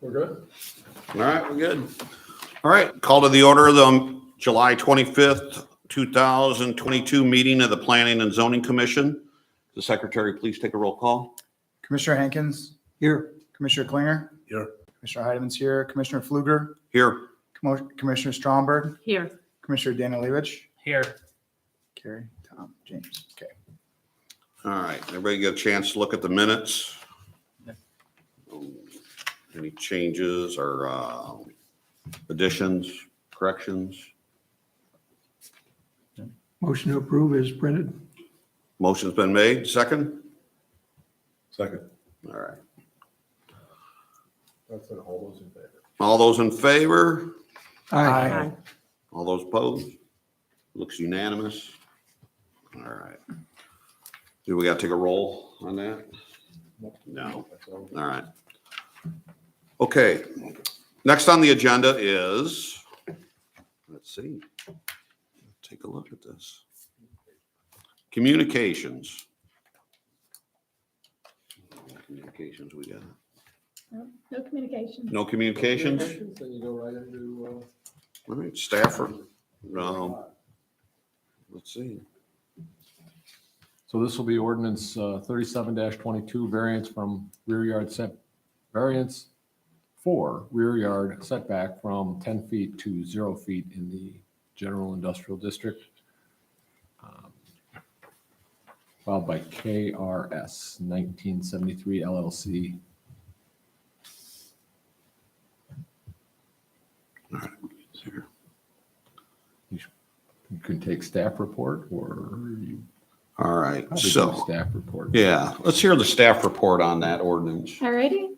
We're good? All right, we're good. All right, call to the order of the July 25th, 2022 meeting of the Planning and Zoning Commission. The secretary, please take a roll call. Commissioner Hankins? Here. Commissioner Klinger? Here. Commissioner Heideman's here. Commissioner Fluger? Here. Commissioner Stromberg? Here. Commissioner Danilevich? Here. Carrie, Tom, James. Okay. All right, everybody get a chance to look at the minutes? Any changes or additions, corrections? Motion to approve is printed. Motion's been made. Second? Second. All right. That's it. All those in favor? All those in favor? Aye. All those opposed? Looks unanimous. All right. Do we got to take a roll on that? No. That's all. All right. Okay. Next on the agenda is, let's see. Take a look at this. Communications. Communications we got. No communication. No communications? Then you go right into, All right, Stafford. Let's see. So this will be ordinance 37-22, variance from rear yard set, variance for rear yard setback from 10 feet to 0 feet in the general industrial district. Filed by KRS 1973 LLC. All right. Here. You can take staff report or you All right. probably do So, staff report. yeah, let's hear the staff report on that ordinance. Alrighty.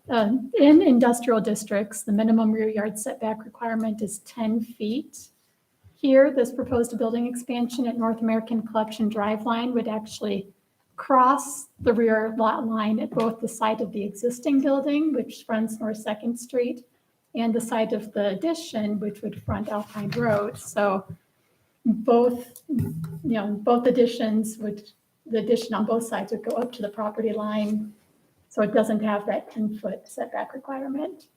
In industrial districts, the minimum rear yard setback requirement is 10 feet. Here, this proposed building expansion at North American Collection Drive line would actually cross the rear lot line at both the side of the existing building, which fronts North Second Street, and the side of the addition, which would front Alpine Road. So both additions would, the addition on both sides would go up to the property line. So it doesn't have that 10-foot setback requirement.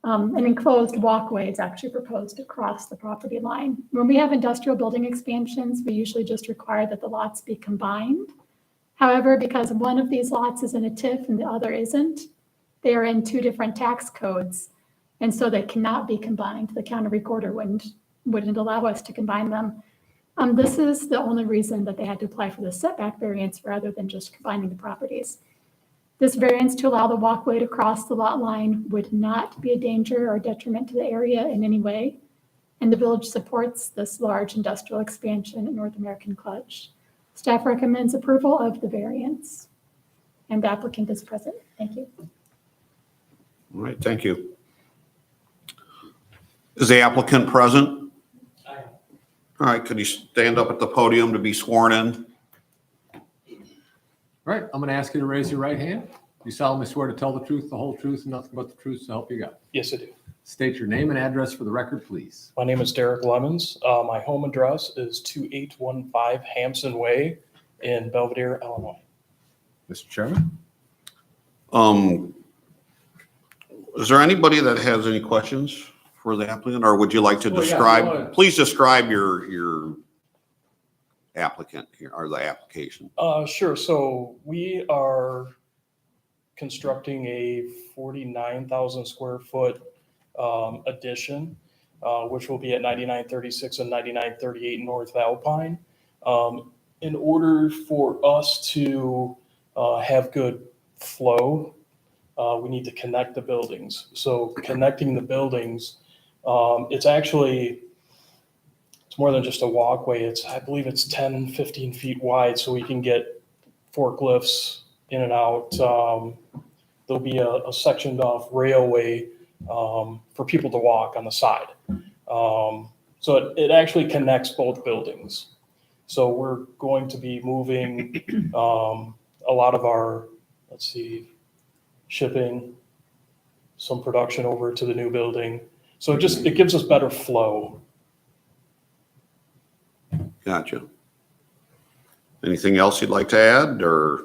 An enclosed walkway is actually proposed across the property line. When we have industrial building expansions, we usually just require that the lots be combined. However, because one of these lots is in a TIF and the other isn't, they are in two different tax codes. And so they cannot be combined. The county recorder wouldn't allow us to combine them. This is the only reason that they had to apply for the setback variance rather than just combining the properties. This variance to allow the walkway to cross the lot line would not be a danger or detriment to the area in any way. And the village supports this large industrial expansion at North American Clutch. Staff recommends approval of the variance. And the applicant is present. Thank you. All right, thank you. Is the applicant present? All right, could you stand up at the podium to be sworn in? All right, I'm going to ask you to raise your right hand. You solemnly swear to tell the truth, the whole truth, and nothing but the truth, so help you God. Yes, I do. State your name and address for the record, please. My name is Derek Lemons. My home address is 2815 Hampson Way in Belvedere, Illinois. Mr. Chairman? Is there anybody that has any questions for the applicant, or would you like to Well, yeah, describe, go ahead. please describe your applicant here, or the application? Sure. So we are constructing a 49,000 square foot addition, which will be at 9936 and 9938 North Alpine. In order for us to have good flow, we need to connect the buildings. So connecting the buildings, it's more than just a walkway. I believe it's 10, 15 feet wide, so we can get forklifts in and out. There'll be a sectioned off railway for people to walk on the side. So it actually connects both buildings. So we're going to be moving a lot of our, shipping, some production over to the new building. So it gives us better flow. Gotcha. Anything else you'd like to add, or?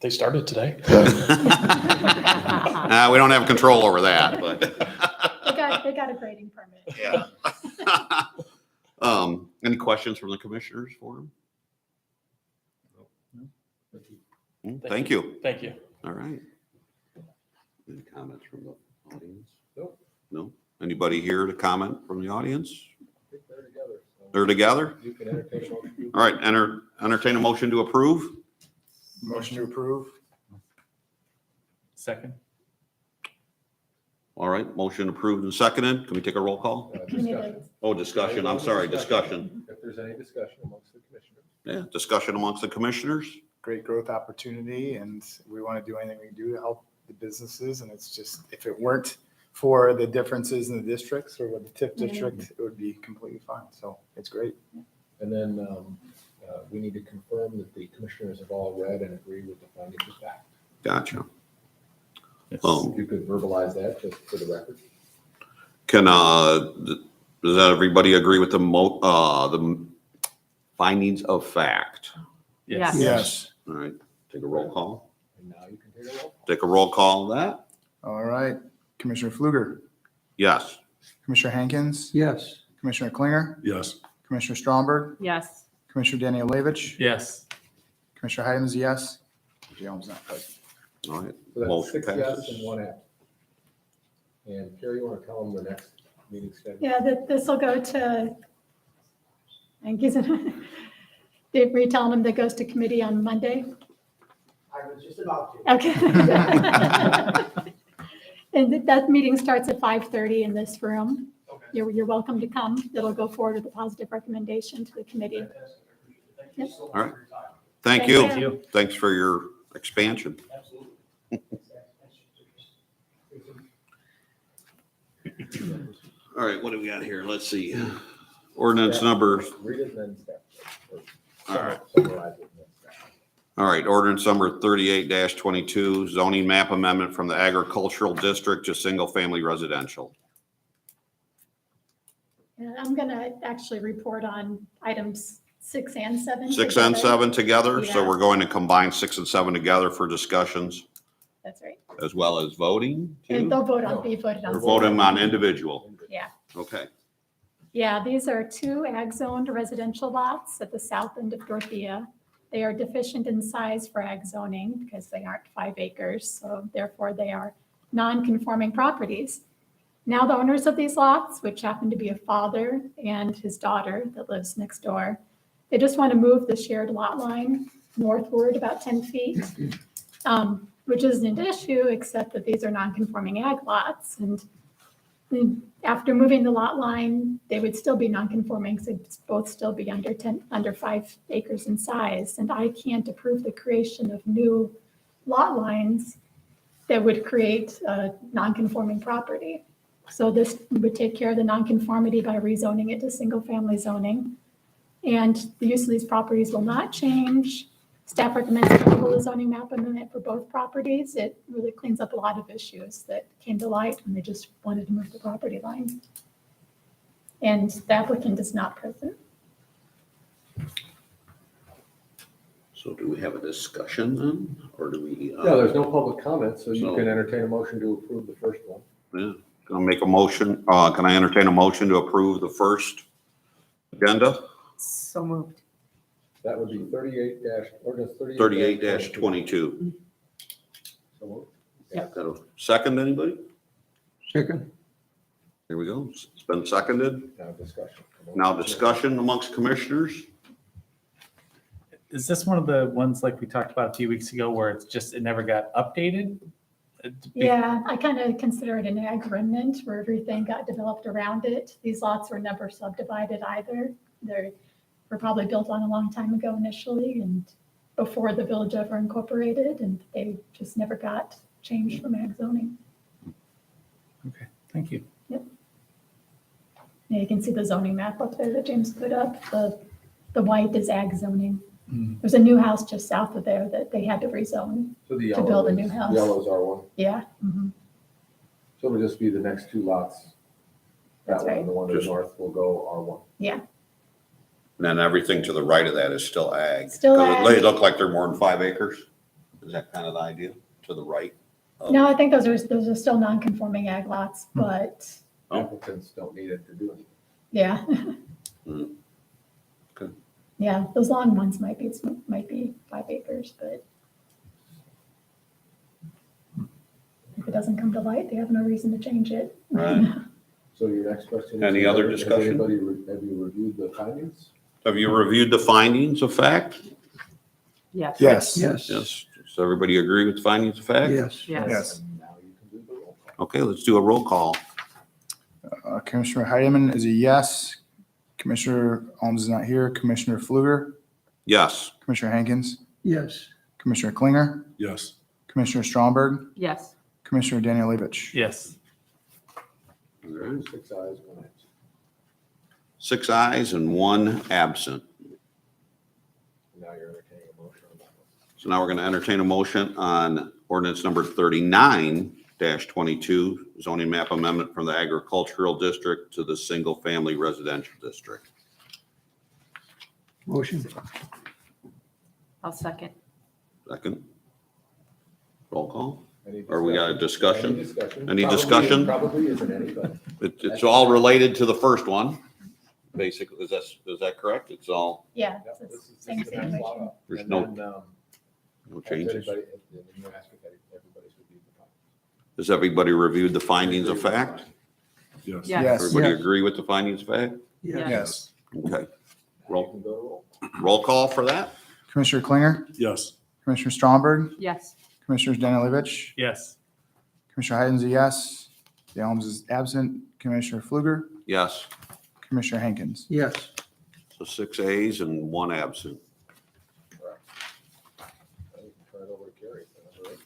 They started today. We don't have control over that, but. They got a grading permit. Yeah. Any questions from the commissioners for him? Thank you. Thank you. All right. Any comments from the audience? Nope. No? Anybody here to comment from the audience? I think they're together. so They're together? You can entertain a motion. All right, entertain a motion to approve. Motion to approve. Second. All right, motion approved and seconded. Can we take a roll call? We need Discussion. Oh, discussion, I'm sorry, discussion. If there's any discussion amongst the commissioners. Yeah, discussion amongst the commissioners. Great growth opportunity, and we want to do anything we can do to help the businesses. And it's just, if it weren't for the differences in the districts or with the TIF district, it would be completely fine. So it's great. And then we need to confirm that the commissioners have all read and agree with the findings of fact. Gotcha. If Um, you could verbalize that just for the record. Can, does everybody agree with the the findings of fact? Yes. Yes. All right, take a roll call. And now you can take a roll. Take a roll call on that. All right. Commissioner Fluger, Yes. Commissioner Hankins, Yes. Commissioner Klinger, Yes. Commissioner Stromberg, Yes. Commissioner Danielewicz, Yes. Commissioner Heideman's a yes. Jones not present. All right, So that's motion 6 yes passes. and 1 absent. And Carrie, you want to tell them the next meeting schedule? Yeah, this will go to, and were you telling them that goes to committee on Monday? I was just about to. Okay. And that meeting starts at 5:30 in this room. Okay. You're welcome to come. It'll go forward with a positive recommendation to the committee. Fantastic. I appreciate it. Thank you so All much right. for your time. Thank Thank you. you. Thanks for your expansion. Absolutely. All right, what do we got here? Let's see. Ordinance number, Read it and then step. all right. Summarize it and then step. All right, ordinance number 38-22, zoning map amendment from the agricultural district to single-family residential. And I'm going to actually report on items 6 and 7. 6 and together. 7 together, so Yeah. we're going to combine 6 and 7 together for discussions That's right. as well as voting And too? they'll be voted on. Or voting on individual? Yeah. Okay, Yeah, these are 2 ag-zoned residential lots at the south end of Dorothea. They are deficient in size for ag zoning because they aren't 5 acres, so therefore they are non-conforming properties. Now the owners of these lots, which happen to be a father and his daughter that lives next door, they just want to move the shared lot line northward about 10 feet, which isn't an issue, except that these are non-conforming ag lots. And after moving the lot line, they would still be non-conforming, so they'd both still be under 5 acres in size. And I can't approve the creation of new lot lines that would create a non-conforming property. So this would take care of the non-conformity by rezoning it to single-family zoning. And the use of these properties will not change. Staff recommends approval of the zoning map amendment for both properties. It really cleans up a lot of issues that came to light when they just wanted to move the property line. And the applicant is not present. so do we have a discussion then, or do we? No, there's no public comment, so you So- can entertain a motion to approve the first one. Yeah, can I make a motion, can I entertain a motion to approve the first agenda? So moved. That would be ordinance 38-22. So moved. Got a second, anybody? Second. Here we go, it's been seconded. Now discussion. Now discussion amongst commissioners? Is this one of the ones like we talked about a few weeks ago where it's just, it never got updated? Yeah, I kind of consider it an ag remnant where everything got developed around it. These lots were never subdivided either. They were probably built on a long time ago initially and before the village ever incorporated, and they just never got changed from ag zoning. Okay, thank you. Yeah, you can see the zoning map up there that James put up. The white is ag zoning. There's a new house just south of there that they had to rezone. So the To build a yellow new house. Yellows are one. Yeah. mhm. So it'll just be the next 2 lots. That's That one, right. the one to the Just- north will go R1. And then everything to the right of that is still ag. Still They ag. look like they're more than 5 acres. Is that kind of the idea? To the right? No, I think those are still non-conforming ag lots, but Applicants don't need it to do anything. yeah. Mm. Okay. Yeah, those long ones might be 5 acres, but if it doesn't come to light, they have no reason to change it. Right. So your next question is. Any other has discussion? anybody have you reviewed the findings? Have you reviewed the findings of fact? Yes. Yes. Yes. Yes. Does everybody agree with the findings of fact? Yes. Yes. Yes. And now you can do the roll call. Okay, let's do a roll call. Commissioner Heidemann is a yes. Commissioner Holmes is not here. Commissioner Fluger, Yes. Commissioner Hankins, Yes. Commissioner Klinger, Yes. Commissioner Stromberg, Yes. Commissioner Daniel Levitch. Yes. All right. 6 ayes, 1 absent. 6 ayes and 1 absent. Now you're entertaining a motion on that one. So now we're going to entertain a motion on ordinance number 39-22, zoning map amendment from the agricultural district to the single-family residential district. Motion. I'll second. Second. Roll call. Any Or we got a discussion? Any discussion? Any Probably- discussion? Probably isn't any, but It's all related to the first one, basically. Is that correct? It's all, Yeah, yep, it's this the is same just the next lot situation. up. There's And no- then, no has changes. anybody- and then you ask if everybody's reviewed the findings. Has everybody reviewed the findings of fact? Yes. Yes. Yes. Everybody Yes. agree with the findings of fact? Yes. Yes. Okay. Now you Roll. can go to roll. Roll call for that? Commissioner Klinger, Yes. Commissioner Stromberg, Yes. Commissioner Daniel Levitch, Yes. Commissioner Heiden's a yes. Daniel Holmes is absent. Commissioner Fluger, Yes. Commissioner Hankins. Yes. So 6 ayes and 1 absent. Correct. Now you can turn it over to Gary for number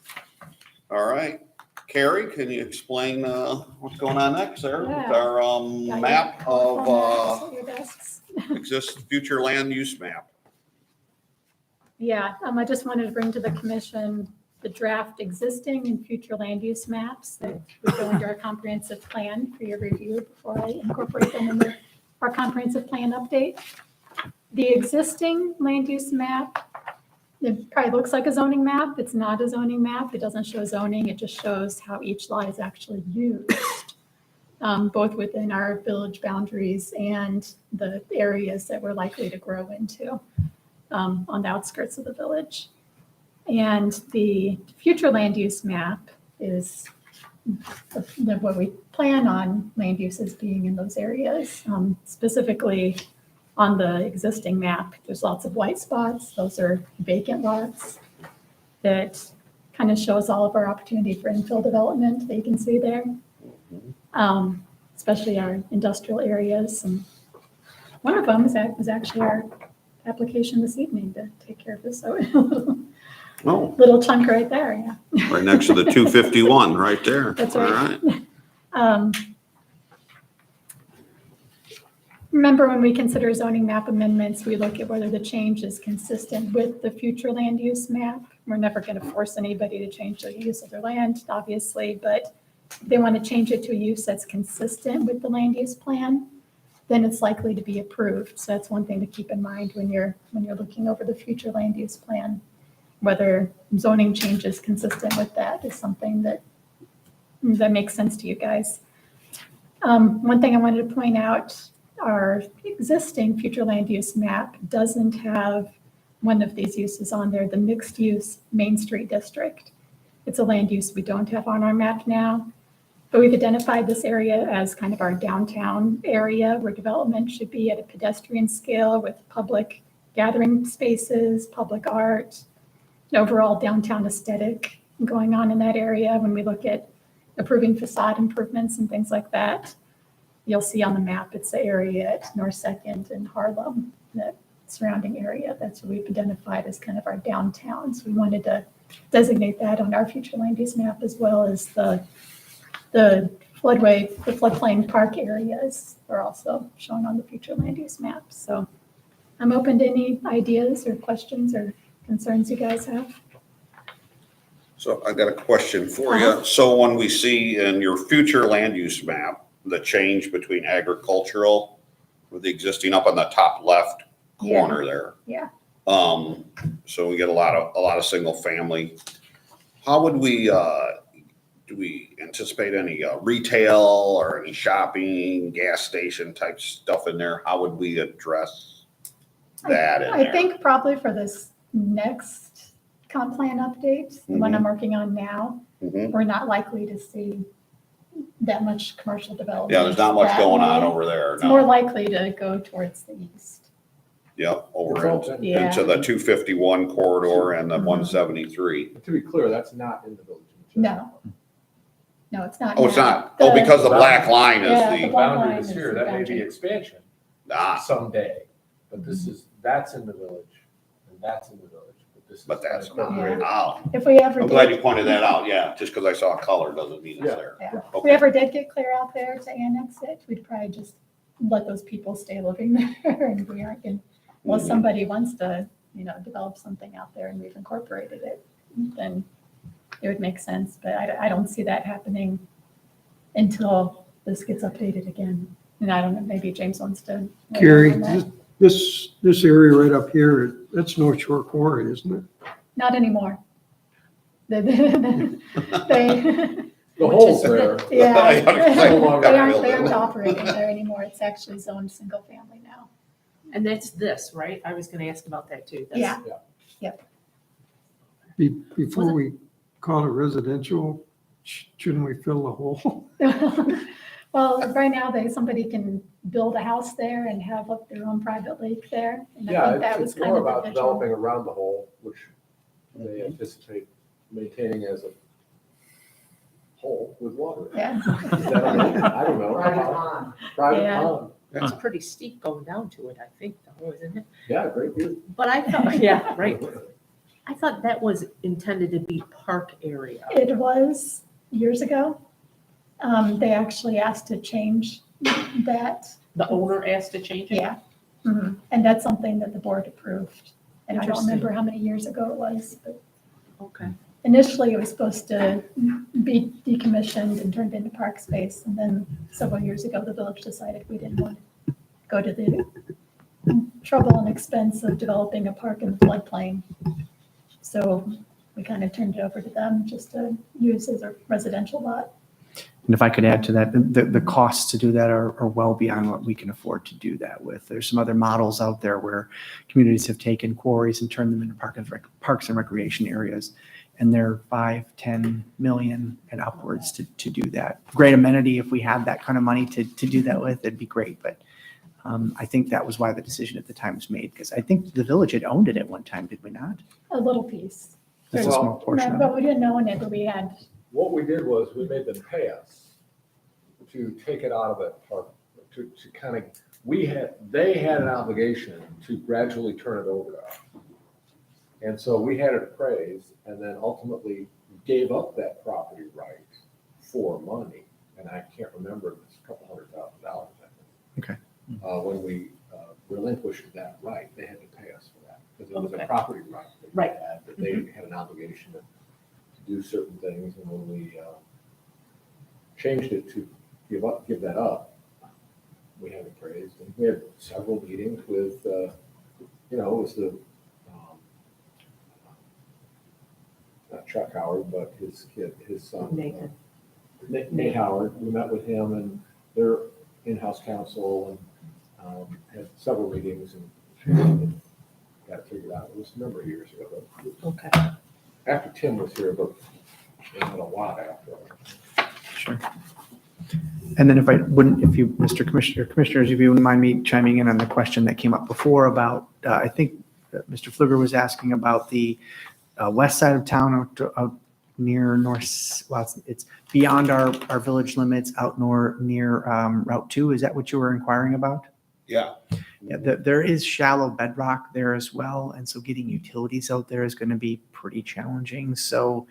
8. All right. Carrie, can you explain what's going on next there with Yeah. our Got your map telephone maps of at your desks. future land use map? Yeah, I just wanted to bring to the commission the draft existing and future land use maps that would go into our comprehensive plan for your review before I incorporate them into our comprehensive plan update. The existing land use map, it probably looks like a zoning map. It's not a zoning map. It doesn't show zoning. It just shows how each lot is actually used, both within our village boundaries and the areas that we're likely to grow into on the outskirts of the village. And the future land use map is what we plan on land uses being in those areas. Specifically on the existing map, there's lots of white spots. Those are vacant lots that kind of shows all of our opportunity for infill development that you can see there. Especially our industrial areas. And one of them was actually our application this evening to take care of this. So Oh, little chunk right there, yeah. right next to the 251, right there. That's All right. Remember, when we consider zoning map amendments, we look at whether the change is consistent with the future land use map. We're never going to force anybody to change the use of their land, obviously, but if they want to change it to a use that's consistent with the land use plan, then it's likely to be approved. So that's one thing to keep in mind when you're looking over the future land use plan. Whether zoning change is consistent with that is something that makes sense to you guys. One thing I wanted to point out, our existing future land use map doesn't have one of these uses on there, the mixed use Main Street district. It's a land use we don't have on our map now, but we've identified this area as kind of our downtown area where development should be at a pedestrian scale with public gathering spaces, public art, overall downtown aesthetic going on in that area. When we look at approving facade improvements and things like that, you'll see on the map, it's the area at North Second and Harlem, that surrounding area. That's what we've identified as kind of our downtown. So we wanted to designate that on our future land use map, as well as the floodplain park areas are also shown on the future land use map. So I'm open to any ideas or questions or concerns you guys have. So I got a question for you. So when we see in your future land use map, the change between agricultural with the existing up on the top left corner there. Yeah. So we get a lot of single family. How would we, do we anticipate any retail or any shopping, gas station type stuff in there? How would we address that in I there? think probably for this next comp plan update, the one I'm working on now, Mhm. we're not likely to see that much commercial development. Yeah, there's not much that going on way. over there. It's more No. likely to go towards the east. Yep, over It's into, open. Yeah. into the 251 corridor and the Mhm. 173. To be clear, that's not in the village. of No. Machesney. No, it's not. Oh, it's now. not? Oh, because the black line is Yeah, The the, black boundary line is is here, the that may boundary. be expansion ah, someday, but that's in the village, and that's in the village, but this is. but that's not. unincorporated. Oh, If we ever I'm glad did, you pointed that out. Yeah, just because I saw a color doesn't mean it's Yeah. there. yeah, if Okay. we ever did get clear out there to annex it, we'd probably just let those people stay living there and we aren't going, well, Mhm. somebody wants to, develop something out there and we've incorporated it, then it would make sense, but I don't see that happening until this gets updated again. And I don't know, maybe James wants to. weigh in Carrie, on that. this area right up here, that's North Shore Quarry, isn't it? Not anymore. They, The hole's there. yeah, No longer they aren't building. operating there anymore. It's actually zoned single family now. And that's this, right? I was gonna ask about that too. This- Yeah. Before we call it residential, shouldn't we fill the hole? Well, right now, somebody can build a house there and have up their own private lake there. And I Yeah, think that was it's kind more of the about vision. developing around the hole, which they anticipate maintaining as a hole with water. Yeah. Is that okay? I don't know. Private pond. Private Yeah. pond. It's pretty steep going down to it, I think, though, isn't it? Yeah, great view. But I thought, yeah, right. I thought that was intended to be park area. It was years ago. They actually asked to change that. The owner asked to change it? Yeah. Mhm. And that's something that the board approved. And I don't Interesting. remember how many years ago it was, but Okay. initially it was supposed to be decommissioned and turned into park space. And then several years ago, the village decided we didn't want to go to the trouble and expense of developing a park in the floodplain. So we kind of turned it over to them just to use as a residential lot. And if I could add to that, the costs to do that are well beyond what we can afford to do that with. There's some other models out there where communities have taken quarries and turned them into parks and recreation areas. And they're 5-10 million and upwards to do that. Great amenity, if we had that kind of money to do that with, it'd be great. But I think that was why the decision at the time was made, because I think the village had owned it at one time, did we not? A little piece. Just a Well, small portion of But it. we didn't own it, but we had, What we did was we made them pay us to take it out of that park, to kind of, they had an obligation to gradually turn it over to us. And so we had it appraised and then ultimately gave up that property right for money. And I can't remember, it was a couple $100,000, I think. Okay. When we relinquished that right, they had to pay us for that because it was a Okay. property right. that we Right. had, that they had an obligation to do certain things, and when we changed it to give that up, we had it praised, and we had several meetings with, it was the, not Chuck Howard, but his kid, his son. Nathan. Nate Howard, we met with him and their in-house counsel and had several meetings and got it figured out. It was a number of years ago, but Okay. after Tim was here, but it had a lot after. Sure. And then if you, Mr. Commissioners, if you wouldn't mind me chiming in on the question that came up before about, I think Mr. Pfluger was asking about the west side of town out near north, well, it's beyond our village limits out near Route 2. Is that what you were inquiring about? Yeah. Yeah, there is shallow bedrock there as well. And so getting utilities out there is going to be pretty challenging. So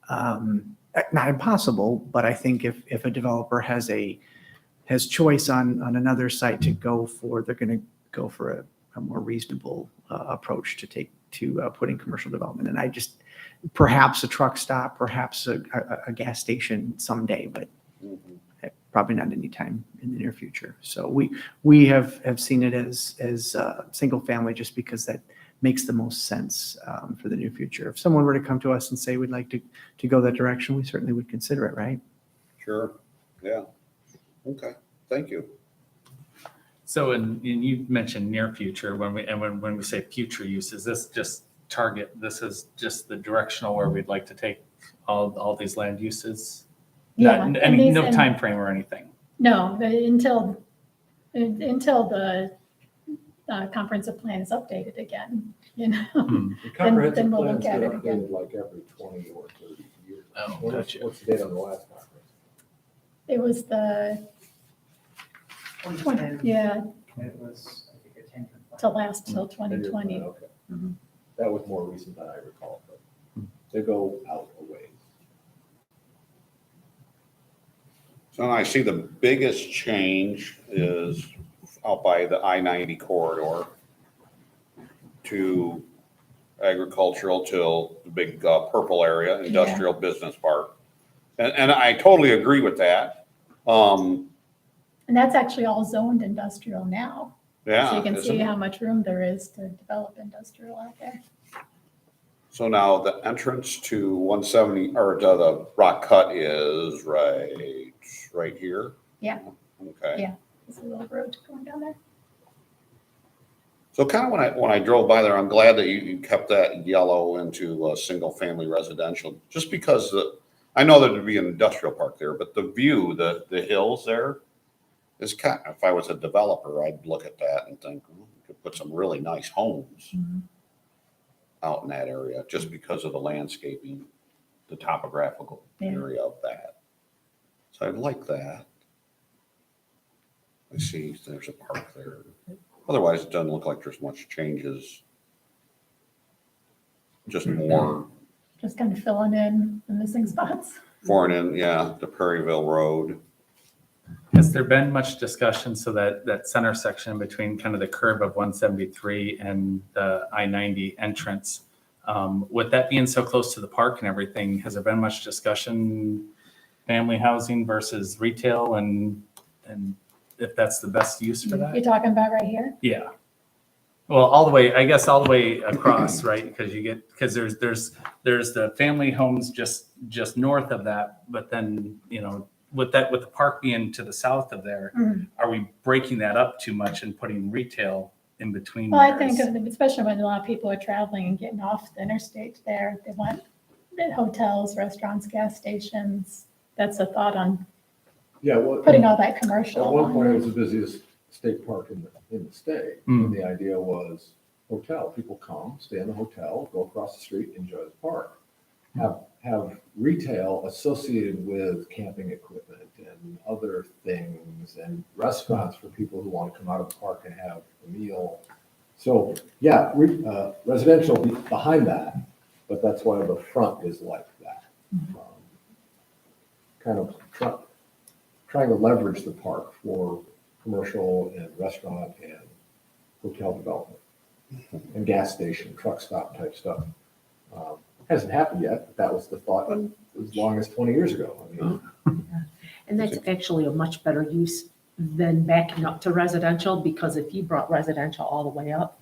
not impossible, but I think if a developer has choice on another site to go for, they're going to go for a more reasonable approach to putting commercial development. And I just, perhaps a truck stop, perhaps a gas station someday, but probably not anytime in the near future. So we have seen it as single family just because makes the most sense for the near future. If someone were to come to us and say, we'd like to go that direction, we certainly would consider it, right? Sure, yeah. Okay, thank you. So, and you mentioned near future, when we say future use, is this just target, this is just the directional where we'd like to take all these land uses? Yeah. Not, and these- no and- time frame or anything? No, until the comprehensive plan is updated again, you know? The comprehensive then we'll plans look at get it again. updated like every 20 or 30 years. Oh, What's gotcha. the date on the last conference? It was the, yeah, It was, I think, a 10-year plan. to last till 10-year 2020. plan, Okay. Mhm. That was more recent than I recall, but they go out a ways. So I see the biggest change is out by the I-90 corridor to agricultural till the big purple area, industrial business park. And I totally agree with that. And that's actually all zoned industrial now. Yeah. So you can isn't see it? how much room there is to develop industrial out there. So now the entrance to 170, or to the rock cut is right here? Yeah. Okay. Yeah. There's a little road going down there. So kind of when I drove by there, I'm glad that you kept that yellow into single family residential, just because I know there'd be an industrial park there, but the view, the hills there is kind of, if I was a developer, I'd look at that and think, well, we could put some really nice homes out in that area just because of the landscaping, the topographical area of that. So I'd like that. I see there's a park there. Otherwise, it doesn't look like there's much changes. Just more Just kind of filling in the missing spots. foreign in, yeah, the Prairieville Road. Has there been much discussion, so that center section between kind of the curve of 173 and the I-90 entrance, with that being so close to the park and everything, has there been much discussion, family housing versus retail, and if that's the best use for that? You're talking about right here? Yeah. Well, all the way, I guess, all the way across, right? Because there's the family homes just north of that, but then, you know, with the park being to the south of there, are we breaking that up too much and putting retail in between? Well, I there? think, especially when a lot of people are traveling and getting off the interstate there, they want hotels, restaurants, gas stations. That's a thought on Yeah, well. putting all that commercial At one point, it on. was the busiest state park in the state. And the idea was hotel, people come, stay in the hotel, go across the street, enjoy the park. Have retail associated with camping equipment and other things and restaurants for people who want to come out of the park and have a meal. So, yeah, residential behind that, but that's why the front is like that. Kind of trying to leverage the park for commercial and restaurant and hotel development and gas station, truck stop type stuff. Hasn't happened yet, but that was the thought as long as 20 years ago. I mean, And that's actually a much better use than backing up to residential, because if you brought residential all the way up,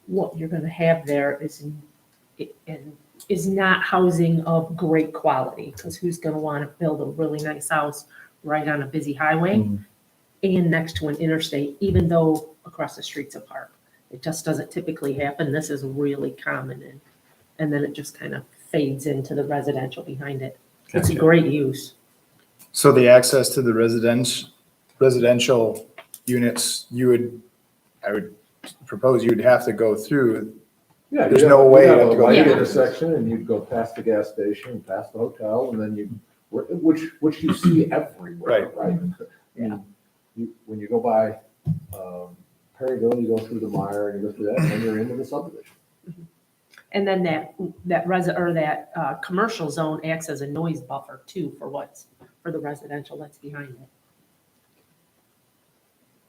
what you're gonna have there is not housing of great quality, because who's gonna wanna build a really nice house right on a busy highway and next to an interstate, even though across the street's a park? It just doesn't typically happen. This is really common, and then it just kind of fades into the residential behind it. It's a great use. So the access to the residential units, I would propose you'd have to go through. Yeah, There's you'd no have- way you'd have you have a to go light through. intersection and you'd go past the gas station, past the hotel, and then which you see everywhere, right? Yeah. When you go by Perryville, you go through the Mire and you go through that, and then you're into the subdivision. And then that commercial zone acts as a noise buffer too for the residential that's behind it.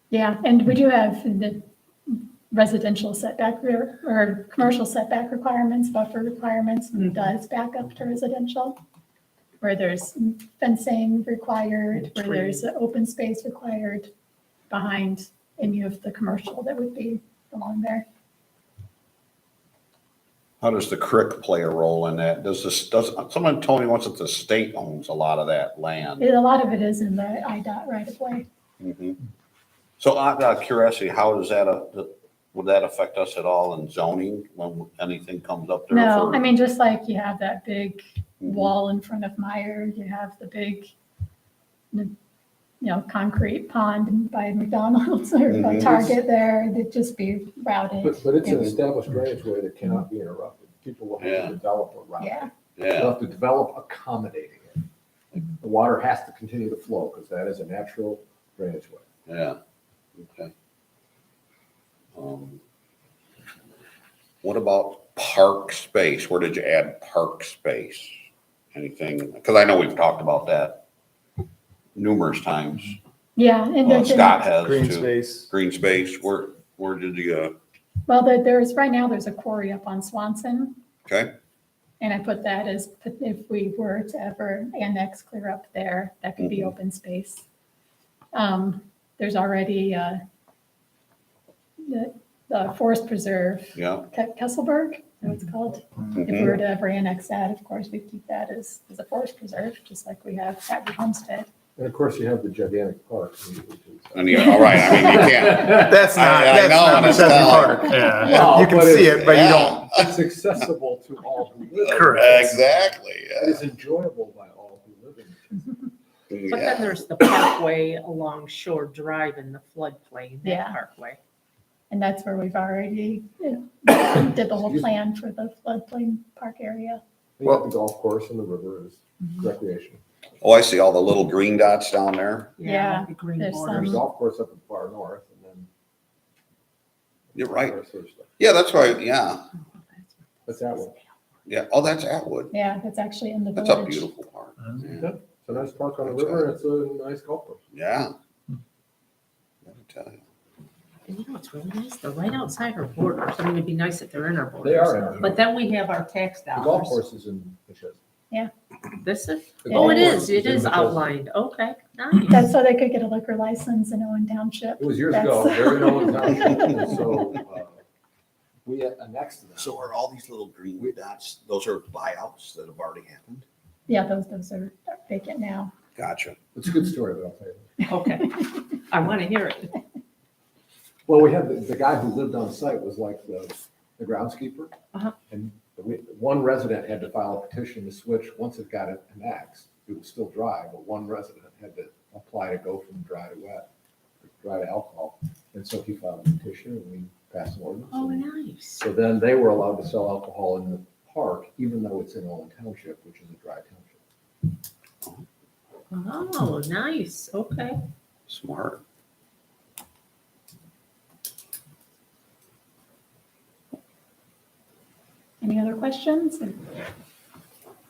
Yeah, and we do have the residential setback or commercial setback requirements, buffer requirements, and it does back up to residential, where there's fencing required, where there's an open space required behind any of the commercial that would be along there. How does the creek play a role in that? Someone told me once that the state owns a lot of that land? A lot of it is in the IDOT right of way. Mhm. So out of curiosity, how does that, would that affect us at all in zoning when anything comes up there? No, for- I mean, just like you have that big Mhm. wall in front of Meyer, you have the big, concrete pond by McDonald's or by Mhm. Target there, it'd just be routed. But it's an established drainage way that cannot be interrupted. People will have Yeah. to develop around it. Yeah, They'll Yeah, have to develop accommodating it. The water has to continue to flow because that is a natural drainage way. yeah, okay. What about park space? Where did you add park space? Anything, because I know we've talked about that numerous times. yeah, and there's, Scott has Green too. space. Green space, where did you, well, right now, there's a quarry up on Swanson, okay? and I put that as, if we were to ever annex clear up there, that could be Mhm. open space. There's already, the forest preserve, Yeah. Kesselberg, that's what it's called. If we Mhm. were to ever annex that, of course, we'd keep that as a forest preserve, just like we have at Homestead. And of course, you have the gigantic park. Which is, And you, all right, I mean, you can't. That's not, I that's know, not that's Machesney not- Park. Yeah. Well, You can but see it's- it, but you Yeah. don't. It's accessible to all who live. in Correct. it. Exactly, It is enjoyable by all who live in it. But then yeah. there's the parkway along Shore Drive in the floodplain, Yeah. that parkway. And that's where we've already did the whole plan for the floodplain park area. You have the golf course and the river is recreation. Oh, I see all the little green dots down there. Yeah, The green there's border. There's a some- golf course up in far north and then. You're right. All sorts of stuff. Yeah, that's right, yeah, That's that one. yeah. Oh, that's Atwood. Yeah, that's actually in the That's a village. beautiful park. Yeah. It's a nice park on the That's river. It's a nice golf course. Yeah. Let me tell you. And you know what's really nice? They're right outside our borders. I mean, it'd be nice if they're in our borders. They are in our But then we have our tax The golf dollars. course is in Machesney. This is, The oh, golf it course is. It in is Machesney. outlined. Okay, nice. That's so they could get a liquor license in Owen Township. It was years ago, That's- very known township. And so we annexed them. So are all these little green dots, those are buyouts that have already happened? Yeah, those are vacant now. Gotcha. It's a good story, but I'll tell you. Okay. I want to hear it. Well, we had the guy who lived on site was like the groundskeeper. Uh-huh. And one resident had to file a petition to switch, once it got annexed, it was still dry, but one resident had to apply to go from dry to wet, dry to alcohol. And so he filed a petition and we passed an ordinance. Oh, And nice. so then they were allowed to sell alcohol in the park, even though it's in Owen Township, which is a dry township. Oh, nice. Okay. Smart. Any other questions or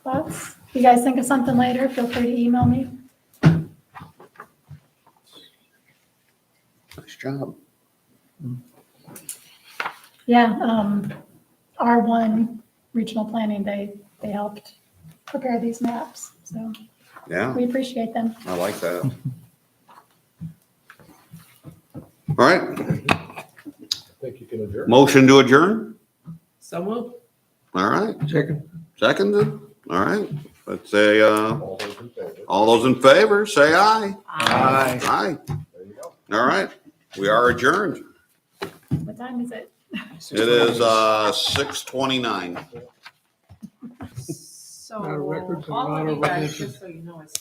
thoughts? If you guys think of something later, feel free to email me. Nice job. Yeah, R1 Regional Planning, they helped prepare these maps, so Yeah, we appreciate them. I like that. All right, I think you can adjourn. motion to adjourn? So move. All right, Second. seconded? All right, let's say, All those in favor? all those in favor, say aye. Aye. Aye. There you go. All right, we are adjourned. What time is it? It is 6:29. So Not a record, but all not of a you guys, recognition. just so you know, is